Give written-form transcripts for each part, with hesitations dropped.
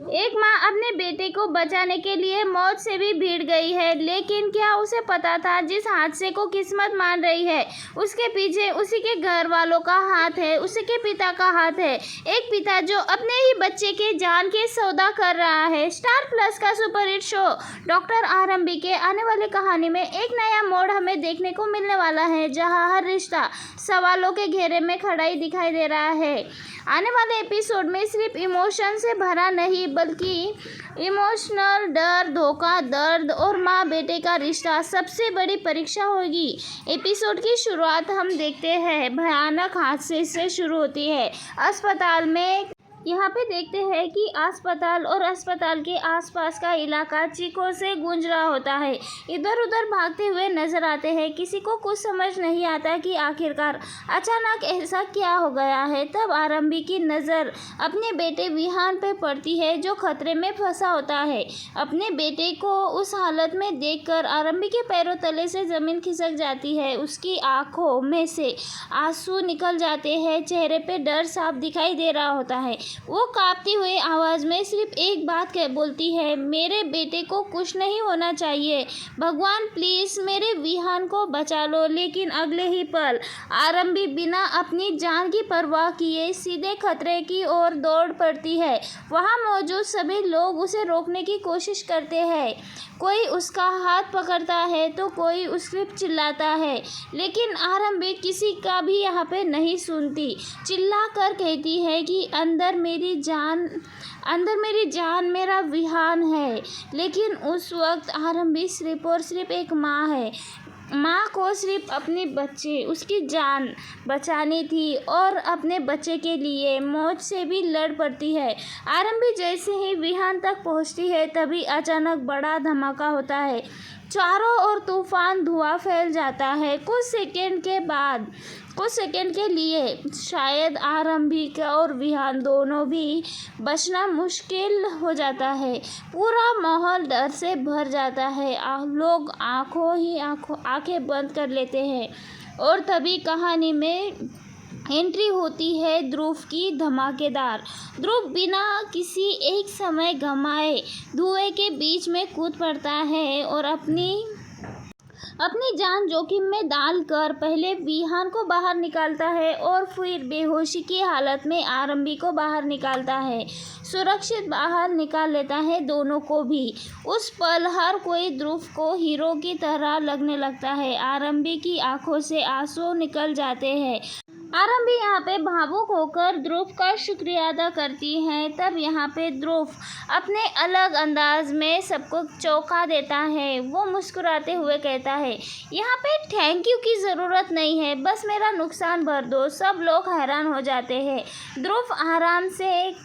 एक माँ अपने बेटे को बचाने के लिए मौत से भी भिड़ गई है, लेकिन क्या उसे पता था जिस हादसे को किस्मत मान रही है उसके पीछे उसी के घर वालों का हाथ है, उसी के पिता का हाथ है। एक पिता जो अपने ही बच्चे के जान के सौदा कर रहा है। स्टार प्लस का सुपरहिट शो डॉक्टर आरंभी के आने वाली कहानी में एक नया मोड़ हमें देखने को मिलने वाला है, जहां हर रिश्ता सवालों के घेरे में खड़ा ही दिखाई दे रहा है। आने वाले एपिसोड में सिर्फ इमोशन से भरा नहीं बल्कि इमोशनल डर, धोखा, दर्द और माँ बेटे का रिश्ता सबसे बड़ी परीक्षा होगी। एपिसोड की शुरुआत हम देखते हैं भयानक हादसे से शुरू होती है। अस्पताल में यहाँ पे देखते हैं कि अस्पताल और अस्पताल के आसपास का इलाका चीखों से गूंज रहा होता है। इधर उधर भागते हुए नजर आते हैं। किसी को कुछ समझ नहीं आता कि आखिरकार अचानक ऐसा क्या हो गया है। तब आरंभी की नज़र अपने बेटे विहान पे पड़ती है, जो खतरे में फंसा होता है। अपने बेटे को उस हालत में देखकर आरंभी के पैरों तले से ज़मीन खिसक जाती है। उसकी आंखों में से आंसू निकल जाते हैं, चेहरे पे डर साफ दिखाई दे रहा होता है। वो कांपती हुई आवाज़ में सिर्फ एक बात कह बोलती है, मेरे बेटे को कुछ नहीं होना चाहिए, भगवान प्लीज़ मेरे विहान को बचा लो। लेकिन अगले ही पल आरंभी बिना अपनी जान की परवाह किए सीधे खतरे की ओर दौड़ पड़ती है। वहाँ मौजूद सभी लोग उसे रोकने की कोशिश करते हैं। कोई उसका हाथ पकड़ता है तो कोई उसके चिल्लाता है, लेकिन आरंभी किसी का भी यहाँ पे नहीं सुनती। चिल्ला कर कहती है कि अंदर मेरी जान मेरा विहान है। लेकिन उस वक्त आरंभी सिर्फ और सिर्फ एक माँ है। माँ को सिर्फ अपने बच्चे, उसकी जान बचानी थी और अपने बच्चे के लिए मौत से भी लड़ पड़ती है। आरंभी जैसे ही विहान तक पहुँचती है तभी अचानक बड़ा धमाका होता है। चारों ओर तूफान धुआं फैल जाता है। कुछ सेकंड के लिए शायद आरंभी का और विहान दोनों भी बचना मुश्किल हो जाता है। पूरा माहौल डर से भर जाता है। लोग आंखें बंद कर लेते हैं और तभी कहानी में एंट्री होती है ध्रुव की धमाकेदार। ध्रुव बिना किसी एक समय गंवाए धुएं के बीच में कूद पड़ता है और अपनी जान जोखिम में डालकर पहले विहान को बाहर निकालता है और फिर बेहोशी की हालत में आरंभी को बाहर निकालता है। सुरक्षित बाहर निकाल लेता है दोनों को भी। उस पल हर कोई ध्रुव को हीरो की तरह लगने लगता है। आरंभी की आंखों से आंसू निकल जाते हैं। आरंभी यहाँ पे भावुक होकर ध्रुव का शुक्रिया अदा करती है। तब यहाँ पे ध्रुव अपने अलग अंदाज में सबको चौंका देता है। वो मुस्कुराते हुए कहता है, यहाँ पे थैंक यू की ज़रूरत नहीं है, बस मेरा नुकसान भर दो। सब लोग हैरान हो जाते हैं। ध्रुव आराम से एक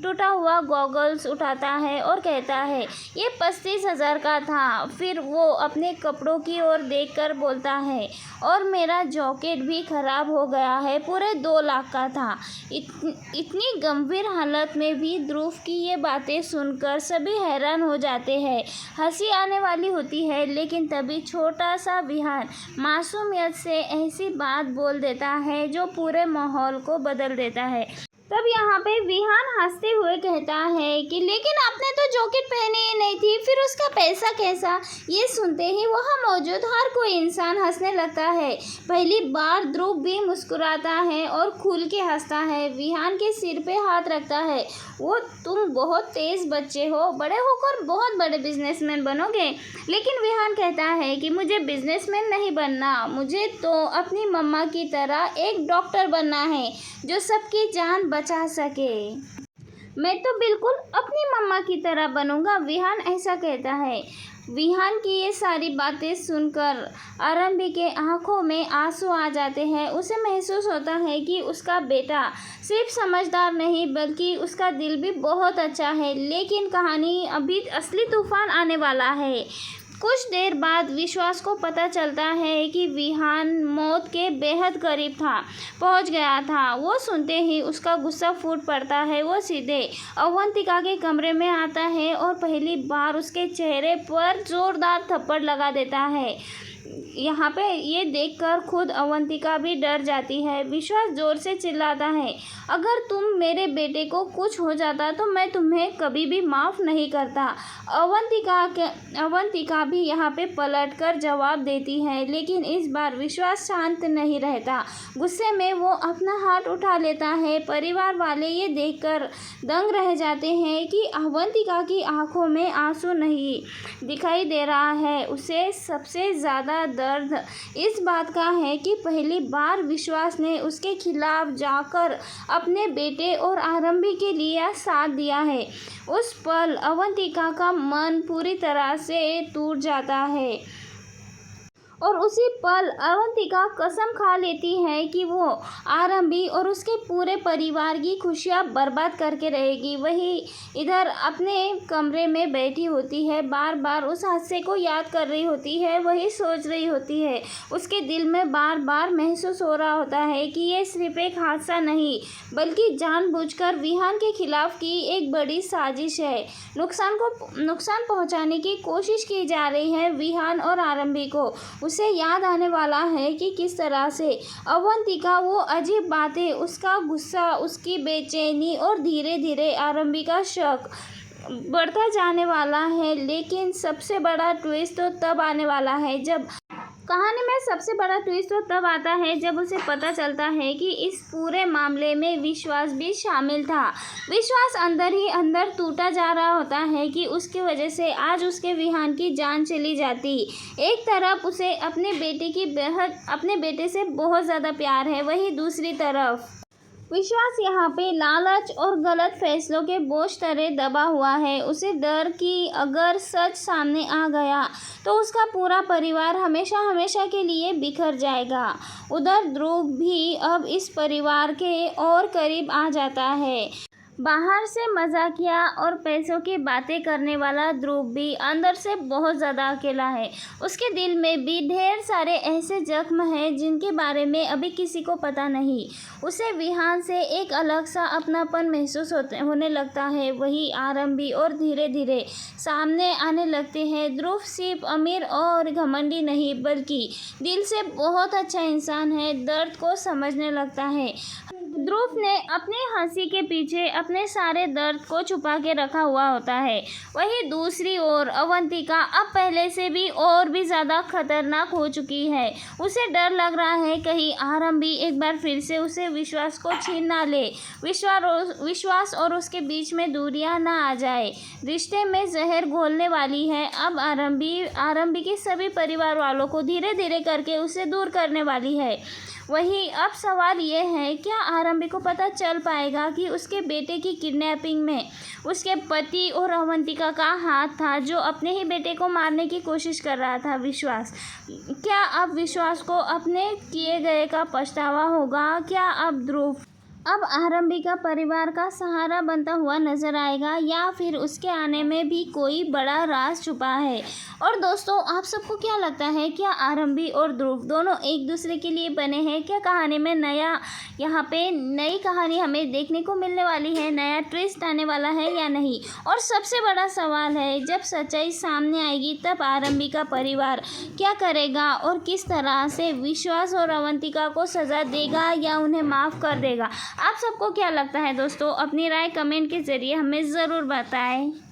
टूटा हुआ गॉगल्स उठाता है और कहता है, ये 35,000 का था। फिर वो अपने कपड़ों की ओर देखकर बोलता है, और मेरा जैकेट भी खराब हो गया है, पूरे 2 लाख का था। इतनी गंभीर हालत में भी ध्रुव की ये बातें सुनकर सभी हैरान हो जाते हैं। हंसी आने वाली होती है, लेकिन तभी छोटा सा विहान मासूमियत से ऐसी बात बोल देता है जो पूरे माहौल को बदल देता है। तब यहाँ पे विहान हंसते हुए कहता है कि लेकिन आपने तो जैकेट पहनी ही नहीं थी, फिर उसका पैसा कैसा? ये सुनते ही वहाँ मौजूद हर कोई इंसान हंसने लगता है। पहली बार ध्रुव भी मुस्कुराता है और खुल के हंसता है। विहान के सिर पे हाथ रखता है। वो, तुम बहुत तेज़ बच्चे हो, बड़े होकर बहुत बड़े बिजनेसमैन बनोगे। लेकिन विहान कहता है कि मुझे बिजनेसमैन नहीं बनना, मुझे तो अपनी मम्मा की तरह एक डॉक्टर बनना है जो सबकी जान बचा सके। मैं तो बिल्कुल अपनी मम्मा की तरह बनूंगा, विहान ऐसा कहता है। विहान की ये सारी बातें सुनकर आरंभी के आंखों में आंसू आ जाते हैं। उसे महसूस होता है कि उसका बेटा सिर्फ समझदार नहीं बल्कि उसका दिल भी बहुत अच्छा है। लेकिन कहानी अभी असली तूफान आने वाला है। कुछ देर बाद विश्वास को पता चलता है कि विहान मौत के बेहद करीब पहुंच गया था। वो सुनते ही उसका गुस्सा फूट पड़ता है। वो सीधे अवंतिका के कमरे में आता है और पहली बार उसके चेहरे पर जोरदार थप्पड़ लगा देता है। यहाँ पे ये देखकर खुद अवंतिका भी डर जाती है। विश्वास जोर से चिल्लाता है, अगर तुम मेरे बेटे को कुछ हो जाता तो मैं तुम्हें कभी भी माफ़ नहीं करता। अवंतिका भी यहाँ पे पलटकर जवाब देती है, लेकिन इस बार विश्वास शांत नहीं रहता। गुस्से में वो अपना हाथ उठा लेता है। परिवार वाले ये देखकर दंग रह जाते हैं कि अवंतिका की आंखों में आंसू नहीं दिखाई दे रहा है। उसे सबसे ज़्यादा दर्द इस बात का है कि पहली बार विश्वास ने उसके खिलाफ जाकर अपने बेटे और आरंभी के लिए साथ दिया है। उस पल अवंतिका का मन पूरी तरह से टूट जाता है और उसी पल अवंतिका कसम खा लेती है कि वो आरंभी और उसके पूरे परिवार की खुशियाँ बर्बाद करके रहेगी। वही इधर अपने कमरे में बैठी होती है, बार बार उस हादसे को याद कर रही होती है, वही सोच रही होती है। उसके दिल में बार बार महसूस हो रहा होता है कि ये सिर्फ एक हादसा नहीं बल्कि जानबूझकर विहान के खिलाफ की एक बड़ी साजिश है। नुकसान पहुंचाने की कोशिश की जा रही है विहान और आरंभी को। उसे याद आने वाला है कि किस तरह से अवंतिका वो अजीब बातें, उसका गुस्सा, उसकी बेचैनी और धीरे धीरे आरंभी का शक बढ़ता जाने वाला है। लेकिन सबसे बड़ा ट्विस्ट तो तब आने वाला है जब कहानी में सबसे बड़ा ट्विस्ट तो तब आता है जब उसे पता चलता है कि इस पूरे मामले में विश्वास भी शामिल था। विश्वास अंदर ही अंदर टूटा जा रहा होता है कि उसकी वजह से आज उसके विहान की जान चली जाती। एक तरफ उसे अपने बेटे से बहुत ज़्यादा प्यार है, वहीं दूसरी तरफ विश्वास यहाँ पे लालच और गलत फैसलों के बोझ तले दबा हुआ है। उसे डर कि अगर सच सामने आ गया तो उसका पूरा परिवार हमेशा हमेशा के लिए बिखर जाएगा। उधर ध्रुव भी अब इस परिवार के और करीब आ जाता है। बाहर से मजाकिया और पैसों की बातें करने वाला ध्रुव भी अंदर से बहुत ज़्यादा अकेला है। उसके दिल में भी ढेर सारे ऐसे जख्म हैं जिनके बारे में अभी किसी को पता नहीं। उसे विहान से एक अलग सा अपनापन महसूस होने लगता है। वही आरंभी और धीरे धीरे सामने आने लगते हैं। ध्रुव सिर्फ अमीर और घमंडी नहीं बल्कि दिल से बहुत अच्छा इंसान है। दर्द को समझने लगता है। ध्रुव ने अपनी हंसी के पीछे अपने सारे दर्द को छुपा के रखा हुआ होता है। वहीं दूसरी ओर अवंतिका अब पहले से भी और भी ज़्यादा खतरनाक हो चुकी है। उसे डर लग रहा है कहीं आरंभी एक बार फिर से उसे विश्वास को छीन ना ले। विश्वास और उसके बीच में दूरियां ना आ जाए। रिश्ते में जहर घोलने वाली है। अब आरंभी के सभी परिवार वालों को धीरे धीरे करके उसे दूर करने वाली है। वहीं अब सवाल ये है, क्या आरंभी को पता चल पाएगा कि उसके बेटे की किडनैपिंग में उसके पति और अवंतिका का हाथ था, जो अपने ही बेटे को मारने की कोशिश कर रहा था विश्वास। क्या अब विश्वास को अपने किए गए का पछतावा होगा? क्या अब ध्रुव अब आरंभी का परिवार का सहारा बनता हुआ नजर आएगा या फिर उसके आने में भी कोई बड़ा राज छुपा है? और दोस्तों, आप सबको क्या लगता है, क्या आरंभी और ध्रुव दोनों एक दूसरे के लिए बने हैं? क्या कहानी में यहाँ पे नई कहानी हमें देखने को मिलने वाली है, नया ट्विस्ट आने वाला है या नहीं? और सबसे बड़ा सवाल है, जब सच्चाई सामने आएगी तब आरंभी का परिवार क्या करेगा और किस तरह से विश्वास और अवंतिका को सज़ा देगा या उन्हें माफ़ कर देगा? आप सबको क्या लगता है दोस्तों? अपनी राय कमेंट के ज़रिए हमें ज़रूर बताएं।